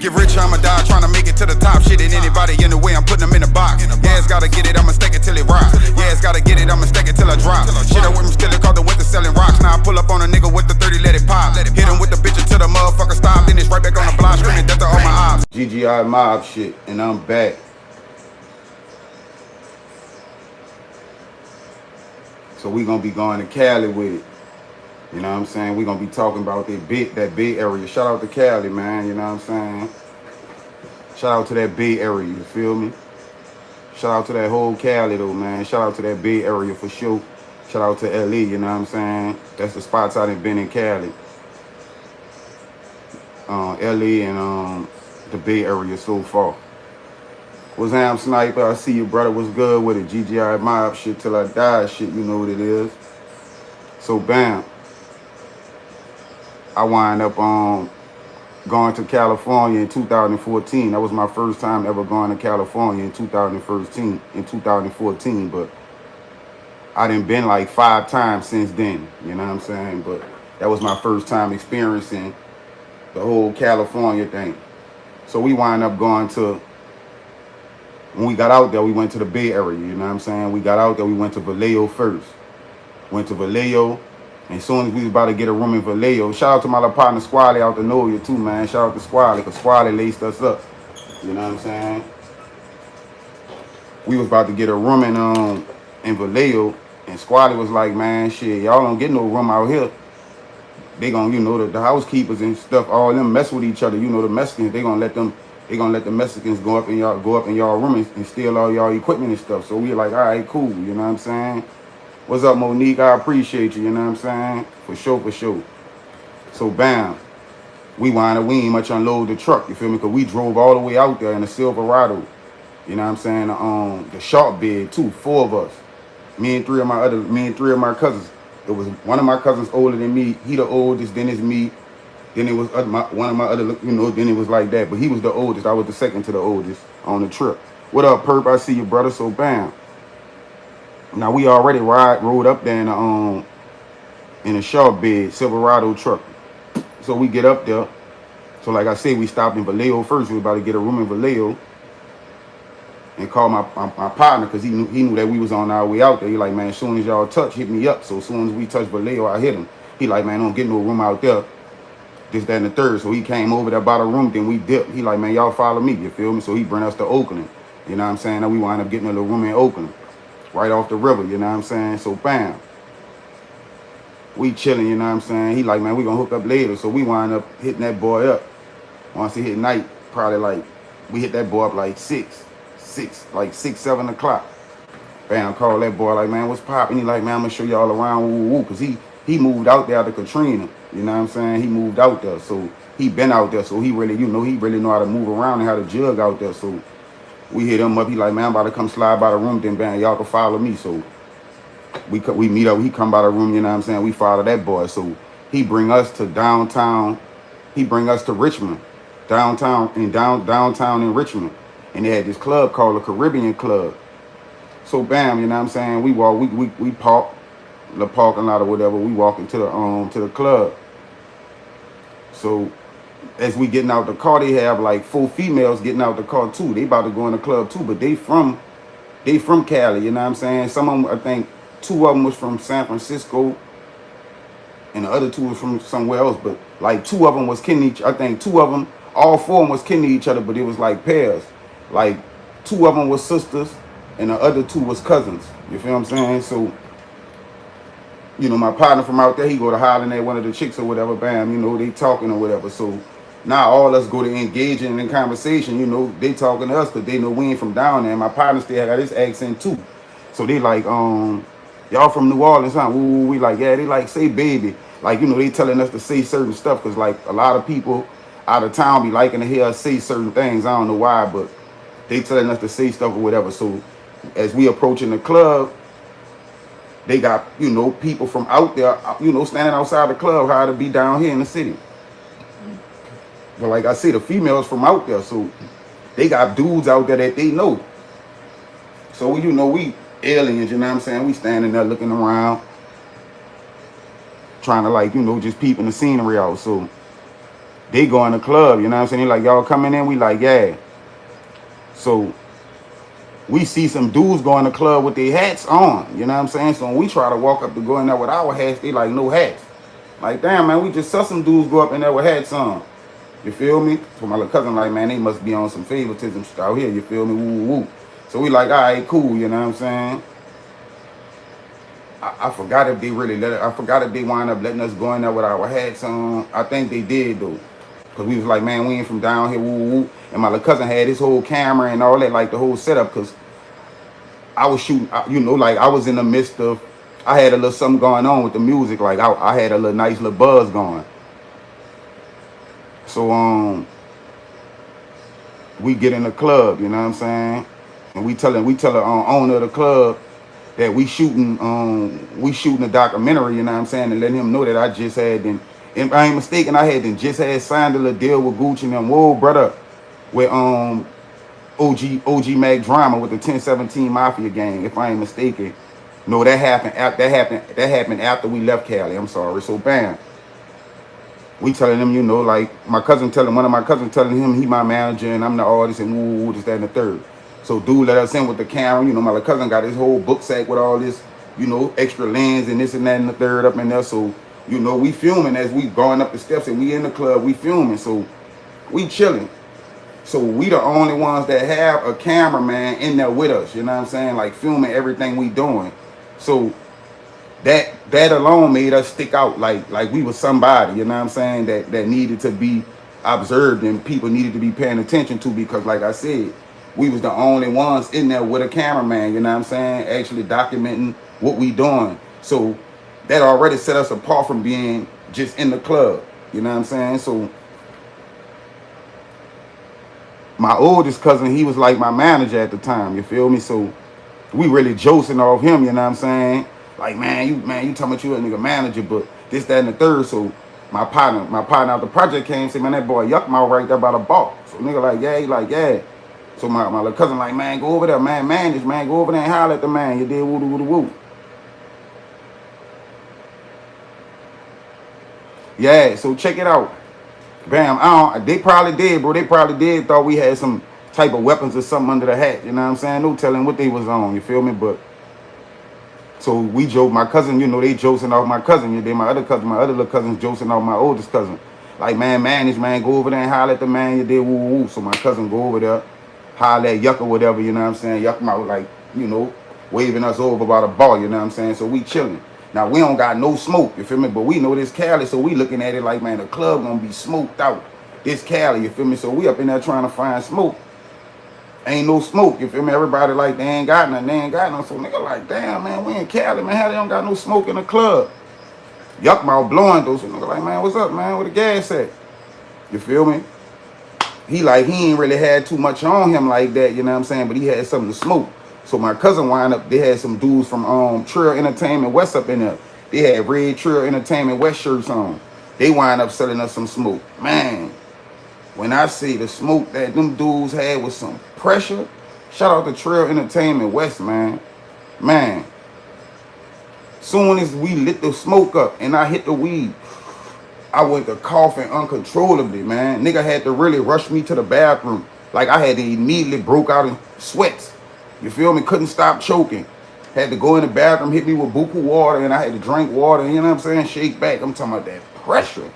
Get rich, I'ma die trying to make it to the top. Shit, and anybody in the way, I'm putting them in a box. Yeah, it's gotta get it, I'ma stack it till it rocks. Yeah, it's gotta get it, I'ma stack it till I drop. Shit, I with him still, it called the winter selling rocks. Now I pull up on a nigga with the 30, let it pop. Hit him with the bitch until the motherfucker stop. Then it's right back on the block, screaming death to all my ops. GGI mob shit, and I'm back. So we gonna be going to Cali with it. You know what I'm saying? We gonna be talking about that Bay area. Shout out to Cali, man. You know what I'm saying? Shout out to that Bay area. You feel me? Shout out to that whole Cali though, man. Shout out to that Bay area for sure. Shout out to LA. You know what I'm saying? That's the spots I done been in Cali. LA and the Bay area so far. What's up, Sniper? I see you, brother. What's good with it? GGI mob shit till I die shit. You know what it is. So bam. I wind up going to California in 2014. That was my first time ever going to California in 2014. But I done been like 5 times since then. You know what I'm saying? But that was my first time experiencing the whole California thing. So we wind up going to, when we got out there, we went to the Bay Area. You know what I'm saying? We got out there, we went to Vallejo first. Went to Vallejo. And as soon as we was about to get a room in Vallejo, shout out to my little partner Squally out to Noya too, man. Shout out to Squally, because Squally laced us up. You know what I'm saying? We was about to get a room in Vallejo, and Squally was like, man, shit, y'all don't get no room out here. They gonna, you know, the housekeepers and stuff, all of them mess with each other. You know, the Mexicans, they gonna let the Mexicans go up in y'all room and steal all y'all equipment and stuff. So we like, all right, cool. You know what I'm saying? What's up, Monique? I appreciate you, you know what I'm saying? For sure, for sure. So, bam. We ain't much unload the truck, you feel me? Because we drove all the way out there in a Silverado. You know what I'm saying? The sharp bed, too, 4 of us. Me and three of my cousins. It was one of my cousins older than me. He the oldest, then it's me. Then it was one of my other, you know, then it was like that. But he was the oldest. I was the second to the oldest on the trip. What up, Perp? I see you, brother. So, bam. Now we already rode up there in a sharp bed Silverado truck. So we get up there. So like I said, we stopped in Vallejo first. We were about to get a room in Vallejo. And call my partner, because he knew that we was on our way out there. He like, man, as soon as y'all touch, hit me up. So as soon as we touch Vallejo, I hit him. He like, man, don't get no room out there. This, that, and the third. So he came over there by the room, then we dipped. He like, man, y'all follow me, you feel me? So he bring us to Oakland. You know what I'm saying? Now we wind up getting a little room in Oakland. Right off the river, you know what I'm saying? So bam. We chilling, you know what I'm saying? He like, man, we gonna hook up later. So we wind up hitting that boy up. Once he hit night, probably like, we hit that boy up like 6, 7 o'clock. Bam, call that boy like, man, what's poppin'? He like, man, I'm gonna show y'all around, woo, woo, because he moved out there to Katrina. You know what I'm saying? He moved out there. So he been out there. So he really, you know, he really know how to move around and how to jug out there. So we hit him up. He like, man, I'm about to come slide by the room. Then, bam, y'all can follow me. So we meet up. He come by the room, you know what I'm saying? We follow that boy. So he bring us to downtown. He bring us to Richmond. Downtown in Richmond. And they had this club called the Caribbean Club. So, bam, you know what I'm saying? We park, the parking lot or whatever. We walk into the club. So as we getting out the car, they have like 4 females getting out the car too. They about to go in the club too, but they from Cali, you know what I'm saying? Some of them, I think 2 of them was from San Francisco and the other 2 was from somewhere else, but like 2 of them was kin to each, I think 2 of them, all 4 of them was kin to each other, but it was like pairs. Like 2 of them was sisters and the other 2 was cousins. You feel what I'm saying? So, you know, my partner from out there, he go to hollering at one of the chicks or whatever, bam, you know, they talking or whatever. So now all us go to engaging in conversation, you know, they talking to us because they know we ain't from down there. My partner still got his accent too. So they like, y'all from New Orleans, huh? Ooh, we like, yeah, they like, say baby. Like, you know, they telling us to say certain stuff because like a lot of people out of town be liking to hear us say certain things. I don't know why, but they telling us to say stuff or whatever. So as we approaching the club, they got, you know, people from out there, you know, standing outside the club, how to be down here in the city. But like I say, the females from out there, so they got dudes out there that they know. So, you know, we aliens, you know what I'm saying? We standing there looking around, trying to like, you know, just peeping the scenery out. So They go in the club, you know what I'm saying? They like, y'all coming in? We like, yeah. So we see some dudes go in the club with their hats on, you know what I'm saying? So when we try to walk up to go in there with our hats, they like, no hats. Like, damn, man, we just saw some dudes go up in there with hats on. You feel me? So my little cousin like, man, they must be on some favoritism out here, you feel me? Woo, woo. So we like, all right, cool, you know what I'm saying? I forgot if they really let it, I forgot if they wind up letting us go in there with our hats on. I think they did, though. Because we was like, man, we ain't from down here, woo, woo. And my little cousin had his whole camera and all that, like the whole setup, because I was shooting, you know, like I was in the midst of, I had a little something going on with the music. Like I had a little nice little buzz going. So, we get in the club, you know what I'm saying? And we tell the owner of the club that we shooting a documentary, you know what I'm saying? And letting him know that I just had, and if I ain't mistaken, I had just had signed a little deal with Gucci and them. Whoa, brother, with OG Mac Drama with the 1017 Mafia gang, if I ain't mistaken. No, that happened after we left Cali. I'm sorry. So bam, we telling them, you know, like one of my cousins telling him he my manager and I'm the artist and woo, this, that, and the third. So dude let us in with the camera. You know, my cousin got his whole book sack with all this, you know, extra lens and this and that and the third up in there. So, you know, we filming as we going up the steps and we in the club, we filming. So we chilling. So we the only ones that have a cameraman in there with us, you know what I'm saying? Like filming everything we doing. So that alone made us stick out like we was somebody, you know what I'm saying, that needed to be observed and people needed to be paying attention to, because like I said, we was the only ones in there with a cameraman, you know what I'm saying, actually documenting what we doing. So that already set us apart from being just in the club, you know what I'm saying? So my oldest cousin, he was like my manager at the time, you feel me? So we really josing off him, you know what I'm saying? Like, man, you talking about you a nigga manager, but this, that, and the third. So my partner out the project came and said, man, that boy yuck mouth right there by the ball. So nigga like, yeah, he like, yeah. So my little cousin like, man, go over there, man, go over there and holler at the man. You did woo woo woo woo. Yeah, so check it out. Bam, they probably did, bro. They probably did thought we had some type of weapons or something under the hat. You know what I'm saying? No telling what they was on. You feel me? But so we joke, my cousin, you know, they joking off my cousin. You did my other little cousins joking off my oldest cousin. Like, man, go over there and holler at the man. You did woo woo. So my cousin go over there, holler at Yuck or whatever. You know what I'm saying? Yuck mouth like, you know, waving us over by the ball. You know what I'm saying? So we chilling. Now, we don't got no smoke, you feel me? But we know this Cali, so we looking at it like, man, the club gonna be smoked out. This Cali, you feel me? So we up in there trying to find smoke. Ain't no smoke, you feel me? Everybody like, they ain't got nothing. So nigga like, damn, man, we in Cali, man. How they don't got no smoke in the club? Yuck mouth blowing though. So nigga like, man, what's up, man? Where the gas at? You feel me? He ain't really had too much on him like that, you know what I'm saying? But he had something to smoke. So my cousin wind up, they had some dudes from Trill Entertainment West up in there. They had red Trill Entertainment West shirts on. They wind up selling us some smoke. Man, when I see the smoke that them dudes had with some pressure, shout out to Trill Entertainment West, man. Man, soon as we lit the smoke up and I hit the weed, I went to coughing uncontrollably, man. Nigga had to really rush me to the bathroom. Like I had to immediately broke out in sweats. You feel me? Couldn't stop choking. Had to go in the bathroom, hit me with buku water, and I had to drink water, you know what I'm saying? Shake back. I'm talking about that pressure.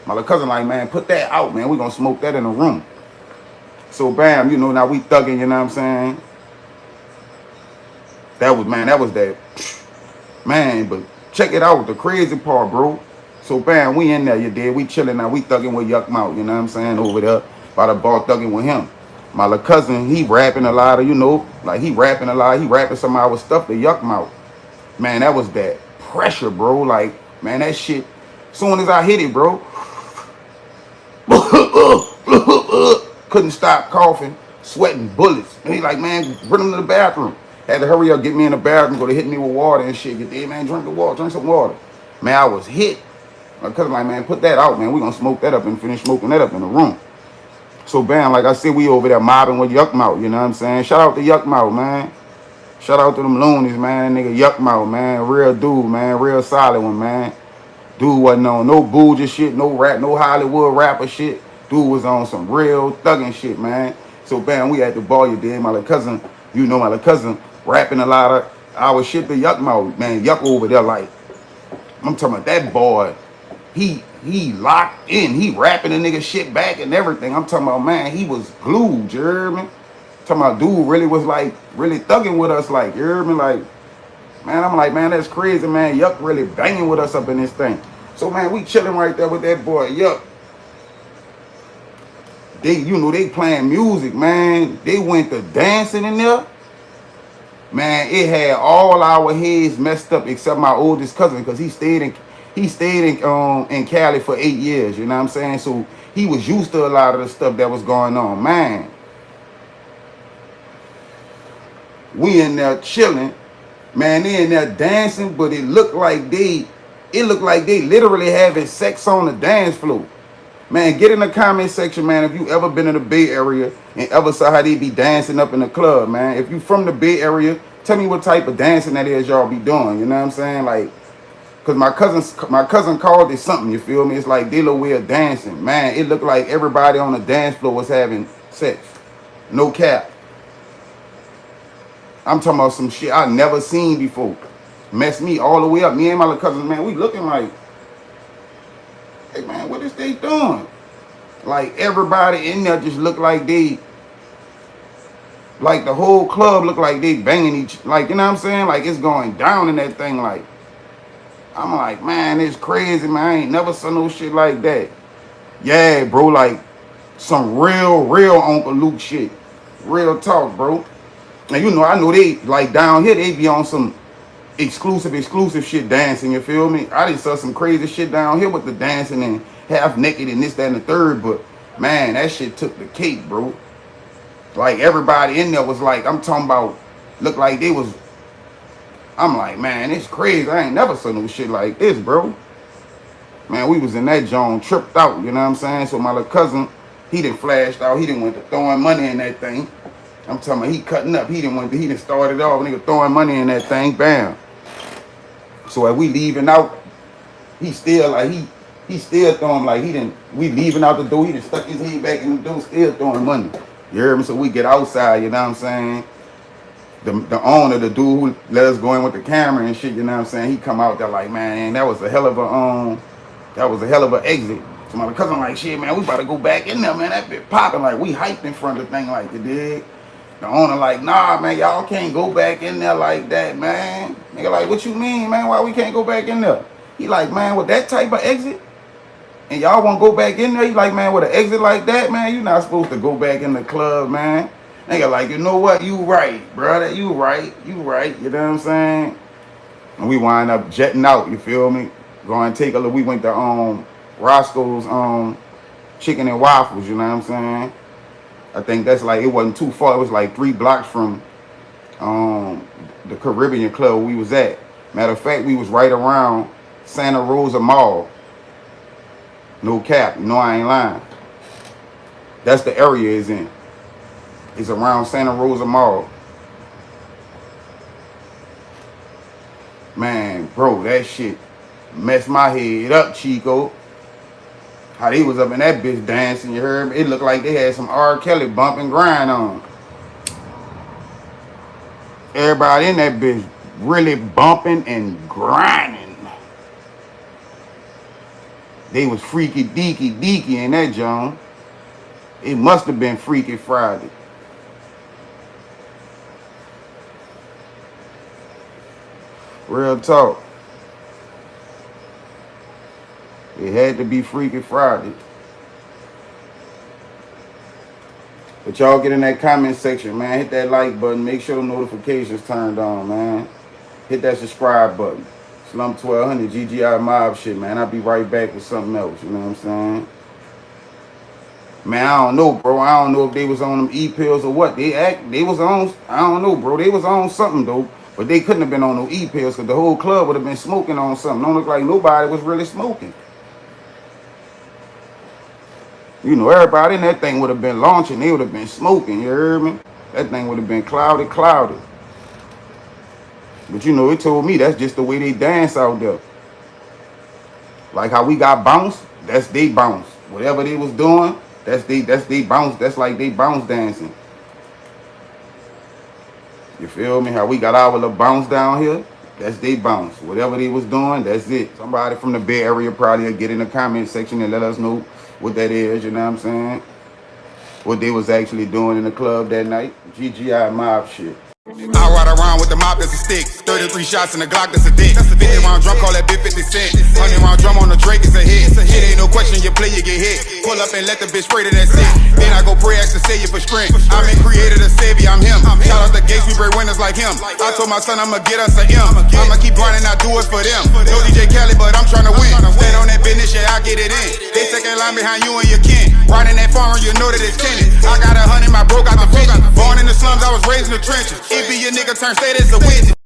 My little cousin like, man, put that out, man. We're going to smoke that in the room. So, bam, you know, now we thugging, you know what I'm saying? That was that. Man, but check it out, the crazy part, bro. So, bam, we in there, you did. We chilling now. We thugging with Yuck Mouth, you know what I'm saying? Over there by the bar thugging with him. My little cousin, he rapping a lot of, you know, like he rapping a lot. He rapping some of our stuff to Yuck Mouth. Man, that was that pressure, bro. Like, man, that shit, soon as I hit it, bro, couldn't stop coughing, sweating bullets. And he like, man, bring him to the bathroom. Had to hurry up, get me in the bathroom, go to hit me with water and shit. Get there, man, drink some water. Man, I was hit. My cousin like, man, put that out, man. We gonna smoke that up and finish smoking that up in the room. So, bam, like I said, we over there mobbing with Yuck Mouth, you know what I'm saying? Shout out to Yuck Mouth, man. Shout out to them loonies, man. Nigga Yuck Mouth, man. Real dude, man. Real solid one, man. Dude wasn't on no bougie shit, no rap, no Hollywood rapper shit. Dude was on some real thugging shit, man. So bam, we had the ball. You did my little cousin. You know my little cousin rapping a lot of our shit to Yuck mouth, man. Yuck over there like I'm talking about that boy. He locked in. He rapping the nigga shit back and everything. I'm talking about, man, he was glued, you hear me? Talking about dude really was like really thugging with us, like, you hear me? Like, man, I'm like, man, that's crazy, man. Yuck really banging with us up in this thing. So man, we chilling right there with that boy Yuck. They, you know, they playing music, man. They went to dancing in there. Man, it had all our heads messed up except my oldest cousin, because he stayed in Cali for 8 years, you know what I'm saying? So he was used to a lot of the stuff that was going on. Man, we in there chilling, man, they in there dancing, but it looked like they literally having sex on the dance floor. Man, get in the comment section, man, if you ever been in the Bay Area and ever saw how they be dancing up in the club, man. If you from the Bay Area, tell me what type of dancing that is y'all be doing, you know what I'm saying? Like, because my cousin called it something, you feel me? It's like they little way of dancing. Man, it looked like everybody on the dance floor was having sex. No cap. I'm talking about some shit I never seen before. Messed me all the way up. Me and my little cousin, man, we looking like, hey, man, what is they doing? Like, everybody in there just looked like they, like the whole club looked like they banging each, like, you know what I'm saying? Like, it's going down in that thing, like. I'm like, man, it's crazy, man. I ain't never saw no shit like that. Yeah, bro, like some real Uncle Luke shit. Real talk, bro. And you know, I know they, like down here, they be on some exclusive shit dancing, you feel me? I done saw some crazy shit down here with the dancing and half naked and this, that, and the third, but man, that shit took the cake, bro. Like everybody in there was like, I'm talking about, looked like they was, I'm like, man, it's crazy. I ain't never saw no shit like this, bro. Man, we was in that joint, tripped out, you know what I'm saying? So my little cousin, he done flashed out. He done went to throwing money in that thing. I'm talking about he cutting up. He done started off, nigga, throwing money in that thing, bam. So as we leaving out, he still like, he still throwing, like we leaving out the door, he done stuck his head back in the door, still throwing money. You hear me? So we get outside, you know what I'm saying? The owner, the dude who let us go in with the camera and shit, you know what I'm saying? He come out there like, man, that was a hell of a exit. So my cousin like, shit, man, we about to go back in there, man. That bit popping, like we hyped in front of the thing, like you dig. The owner like, nah, man, y'all can't go back in there like that, man. Nigga like, what you mean, man? Why we can't go back in there? He like, man, with that type of exit, and y'all want to go back in there? He like, man, with an exit like that, man, you not supposed to go back in the club, man. Nigga like, you know what? You right, brother. You right. You know what I'm saying? And we wind up jetting out, you feel me? Going to take a look. We went to Roscoe's Chicken and Waffles, you know what I'm saying? I think that's like, it wasn't too far. It was like 3 blocks from the Caribbean Club we was at. Matter of fact, we was right around Santa Rosa Mall. No cap, you know I ain't lying. That's the area it's in. It's around Santa Rosa Mall. Man, bro, that shit messed my head up, Chico. How they was up in that bitch dancing, you heard me? It looked like they had some R. Kelly bump and grind on. Everybody in that bitch really bumping and grinding. They was freaky deaky in that joint. It must have been Freaky Friday. Real talk. It had to be Freaky Friday. But y'all get in that comment section, man. Hit that like button. Make sure the notifications turned on, man. Hit that subscribe button. Slum 1200 GGI Mob shit, man. I'll be right back with something else. You know what I'm saying? Man, I don't know, bro. I don't know if they was on them E-pills or what. They was on, I don't know, bro. They was on something, though. But they couldn't have been on no E-pills because the whole club would have been smoking on something. Don't look like nobody was really smoking. You know, everybody in that thing would have been launching. They would have been smoking, you heard me? That thing would have been cloudy. But you know, it told me that's just the way they dance out there. Like how we got bounced, that's they bounce. Whatever they was doing, That's they bounce. That's like they bounce dancing. You feel me? How we got our little bounce down here? That's they bounce. Whatever they was doing, that's it. Somebody from the Bay Area probably will get in the comment section and let us know what that is. You know what I'm saying? What they was actually doing in the club that night. GGI mob shit. I ride around with the mop that's a stick. 33 shots in the Glock that's a dick. 50 round drum, call that bit 50 cent. 100 round drum on the Drake, it's a hit. It ain't no question, you play, you get hit. Pull up and let the bitch spray to that shit. Then I go pray, ask the savior for strength. I'm in creator, the savior, I'm him. Shout out the gates, we break winners like him. I told my son I'ma get us a M. I'ma keep grinding, I do it for them. No DJ Khaled, but I'm tryna win. Stand on that business, yeah, I get it in. They second line behind you and your kin. Riding that farm, you know that it's tenant. I got 100, my bro got the vision. Born in the slums, I was raised in the trenches. It be your nigga turn state as a witness.